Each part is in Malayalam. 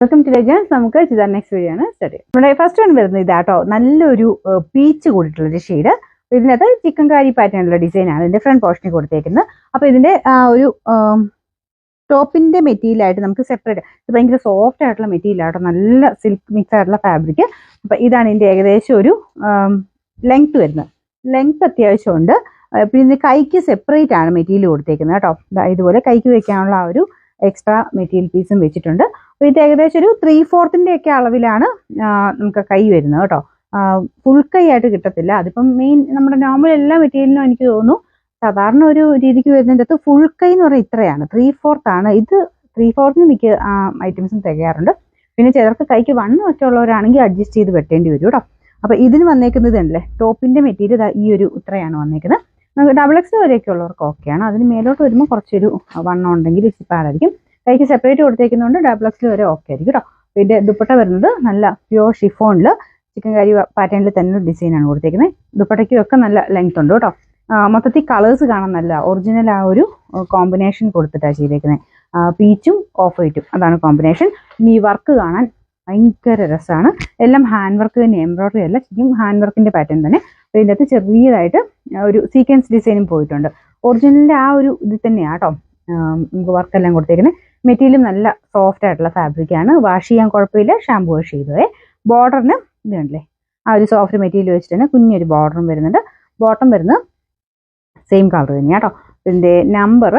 Welcome to legends. നമുക്ക് ചെയ്താൽ നെക്സ്റ്റ് വീഡിയോ ആണ് സ്റ്റാർട്ട് ചെയ്യാം. നമ്മുടെ ഫസ്റ്റ് വൺ വരുന്നത് ഇതാട്ടോ, നല്ലൊരു പീച്ച് കൂടിയിട്ടുള്ളൊരു ഷെയ്ഡ്. ഇതിനകത്ത് ചിക്കൻ കാരി പാറ്റേണുള്ള ഡിസൈനാണ് ഇതിന്റെ ഫ്രണ്ട് പോർഷനിൽ കൊടുത്തേക്കുന്നത്. അപ്പോൾ ഇതിന്റെ ഒരു ടോപ്പിന്റെ മെറ്റീരിയൽ ആയിട്ട് നമുക്ക് സെപ്പറേറ്റ്, ഇത് ഭയങ്കര സോഫ്റ്റ് ആയിട്ടുള്ള മെറ്റീരിയൽ ആട്ടോ, നല്ല സിൽക്ക് മിക്സ് ആയിട്ടുള്ള ഫാബ്രിക്. അപ്പോൾ ഇതാണ് ഇതിന്റെ ഏകദേശം ഒരു ലെങ്ത് വരുന്നത്. ലെങ്ത് അത്യാവശ്യമുണ്ട്. പിന്നെ കൈക്ക് സെപ്പറേറ്റ് ആണ് മെറ്റീരിയൽ കൊടുത്തേക്കുന്നത് കേട്ടോ. ഇതുപോലെ കൈക്ക് വെക്കാനുള്ള ആ ഒരു എക്സ്ട്രാ മെറ്റീരിയൽ പീസും വെച്ചിട്ടുണ്ട്. അപ്പോൾ ഇത് ഏകദേശം ഒരു 3/4 ഒക്കെ അളവിലാണ് നമുക്ക് കൈ വരുന്നത് കേട്ടോ. ഫുൾ കൈ ആയിട്ട് കിട്ടത്തില്ല. അതിപ്പം മെയിൻ നമ്മുടെ നോർമൽ എല്ലാ മെറ്റീരിയലിനും എനിക്ക് തോന്നുന്നു സാധാരണ ഒരു രീതിക്ക് വരുന്നതിൻ്റെ അകത്ത് ഫുൾ കൈ എന്ന് പറയുന്നത് ഇത്രയാണ്, 3/4 ആണ്. ഇത് 3/4 മിക്ക ഐറ്റംസും തികയാറുണ്ട്. പിന്നെ ചിലർക്ക് കൈക്ക് വണ്ണമൊക്കെ ഉള്ളവരാണെങ്കിൽ അഡ്ജസ്റ്റ് ചെയ്ത് വെട്ടേണ്ടി വരും കേട്ടോ. അപ്പോൾ ഇതിന് വന്നേക്കുന്നത് ഉണ്ടല്ലേ, ടോപ്പിന്റെ മെറ്റീരിയൽ ഈ ഒരു ഇത്രയാണ് വന്നേക്കുന്നത്. നമുക്ക് XXL വരെയൊക്കെ ഉള്ളവർക്ക് ഓക്കെയാണ്. അതിന് മേലോട്ട് വരുമ്പോൾ കുറച്ചൊരു വണ്ണം ഉണ്ടെങ്കിൽ ഇച്ചിരി പാടായിരിക്കും. കൈക്ക് സെപ്പറേറ്റ് കൊടുത്തേക്കുന്നതുകൊണ്ട് XXL വരെ ഓക്കെ ആയിരിക്കും കേട്ടോ. ഇതിന്റെ ദുപ്പട്ട വരുന്നത് നല്ല പ്യുവർ ഷിഫോണിൽ ചിക്കൻ കറി പാറ്റേണിൽ തന്നെ ഡിസൈനാണ് കൊടുത്തേക്കുന്നത്. ദുപ്പട്ടയ്ക്കും ഒക്കെ നല്ല ലെങ്ത് ഉണ്ട് കേട്ടോ. മൊത്തത്തിൽ കളേഴ്സ് കാണാൻ നല്ല ഒറിജിനൽ ആ ഒരു കോമ്പിനേഷൻ കൊടുത്തിട്ടാണ് ചെയ്തേക്കുന്നത്. പീച്ചും ഓഫ് വൈറ്റും അതാണ് കോമ്പിനേഷൻ. ഈ വർക്ക് കാണാൻ ഭയങ്കര രസമാണ്. എല്ലാം ഹാൻഡ് വർക്ക് തന്നെ, എംബ്രോയിഡറി അല്ല, ശരിക്കും ഹാൻഡ് വർക്കിന്റെ പാറ്റേൺ തന്നെ. ഇതിൻ്റെ അകത്ത് ചെറിയതായിട്ട് ഒരു സീക്വൻസ് ഡിസൈനും പോയിട്ടുണ്ട്. ഒറിജിനലിന്റെ ആ ഒരു ഇത് തന്നെയാണ് കേട്ടോ നമുക്ക് വർക്കെല്ലാം കൊടുത്തേക്കുന്നത്. മെറ്റീരിയലും നല്ല സോഫ്റ്റ് ആയിട്ടുള്ള ഫാബ്രിക്കാണ്. വാഷ് ചെയ്യാൻ കുഴപ്പമില്ല, ഷാമ്പു വാഷ് ചെയ്തതേ. ബോർഡറിന് ഇത് കണ്ടില്ലേ, ആ ഒരു സോഫ്റ്റ് മെറ്റീരിയൽ വെച്ചിട്ട് തന്നെ കുഞ്ഞൊരു ബോർഡറും വരുന്നുണ്ട്. ബോട്ടം വരുന്നത് സെയിം കളർ തന്നെയാണ് കേട്ടോ. ഇതിൻ്റെ നമ്പർ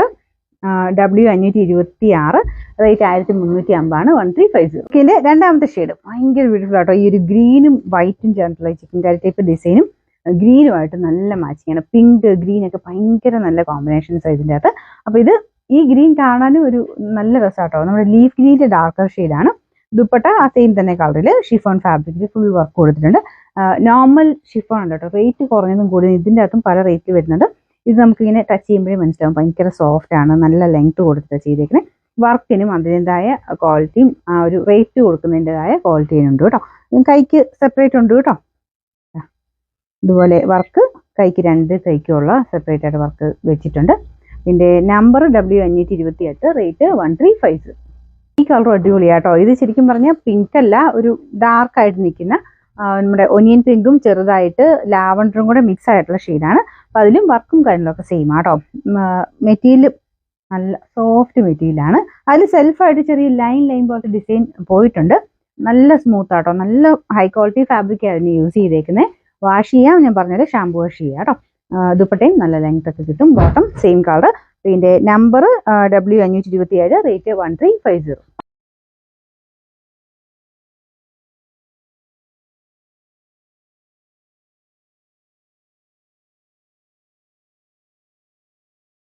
W526, റേറ്റ് 1350 1350. ഇതിൻ്റെ രണ്ടാമത്തെ ഷെയ്ഡ് ഭയങ്കര ബ്യൂട്ടിഫുൾ ആട്ടോ. ഈ ഒരു ഗ്രീനും വൈറ്റും ചേർന്നിട്ടുള്ള ചിക്കൻ കറി ടൈപ്പ് ഡിസൈനും ഗ്രീനുമായിട്ട് നല്ല മാച്ചിങ് ആണ്. പിങ്ക് ഗ്രീൻ ഒക്കെ ഭയങ്കര നല്ല കോമ്പിനേഷൻസ് ഇതിൻ്റെ അകത്ത്. അപ്പോൾ ഇത് ഈ ഗ്രീൻ കാണാനും ഒരു നല്ല രസമാട്ടോ. നമ്മുടെ ലീഫ് ഗ്രീനിന്റെ ഡാർക്കർ ഷെയ്ഡാണ്. ദുപ്പട്ട ആ സെയിം തന്നെ കളറിൽ ഷിഫോൺ ഫാബ്രിക്കിൽ ഫുൾ വർക്ക് കൊടുത്തിട്ടുണ്ട്. നോർമൽ ഷിഫോൺ ഉണ്ട് കേട്ടോ. റേറ്റ് കുറഞ്ഞതും കൂടുതൽ ഇതിൻ്റെ അകത്തും പല റേറ്റിൽ വരുന്നുണ്ട്. ഇത് നമുക്കിങ്ങനെ ടച്ച് ചെയ്യുമ്പോഴേ മനസ്സിലാവും ഭയങ്കര സോഫ്റ്റ് ആണ്. നല്ല ലെങ്ത് കൊടുത്തിട്ട് ചെയ്തേക്കുന്നത്. വർക്കിനും അതിൻ്റെതായ ക്വാളിറ്റിയും ആ ഒരു റേറ്റ് കൊടുക്കുന്നതിൻ്റെതായ ക്വാളിറ്റിയും ഉണ്ട് കേട്ടോ. കൈക്ക് സെപ്പറേറ്റ് ഉണ്ട് കേട്ടോ. ഇതുപോലെ വർക്ക് കൈക്ക് 2 കൈക്കുള്ള സെപ്പറേറ്റ് ആയിട്ട് വർക്ക് വെച്ചിട്ടുണ്ട്. ഇതിൻ്റെ നമ്പർ W528, റേറ്റ് 1350. ഈ കളർ അടിപൊളിയാട്ടോ. ഇത് ശരിക്കും പറഞ്ഞാൽ പിങ്ക് അല്ല, ഒരു ഡാർക്ക് ആയിട്ട് നിൽക്കുന്ന നമ്മുടെ ഒനിയൻ പിങ്കും ചെറുതായിട്ട് ലാവണ്ടറും കൂടെ മിക്സ് ആയിട്ടുള്ള ഷെയ്ഡാണ്. അപ്പം അതിലും വർക്കും കാര്യങ്ങളൊക്കെ സെയിം ആട്ടോ. മെറ്റീരിയൽ നല്ല സോഫ്റ്റ് മെറ്റീരിയലാണ്. അതിൽ സെൽഫായിട്ട് ചെറിയ ലൈൻ പോലത്തെ ഡിസൈൻ പോയിട്ടുണ്ട്. നല്ല സ്മൂത്ത് ആട്ടോ. നല്ല ഹൈ ക്വാളിറ്റി ഫാബ്രിക് ആയിരുന്നു യൂസ് ചെയ്തേക്കുന്നത്. വാഷ് ചെയ്യാം, ഞാൻ പറഞ്ഞത് ഷാമ്പു വാഷ് ചെയ്യാം കേട്ടോ. ദുപ്പട്ടയും നല്ല ലെങ്ത് ഒക്കെ കിട്ടും. Bottom same colour. ഇതിൻ്റെ നമ്പർ W527, റേറ്റ് 1350.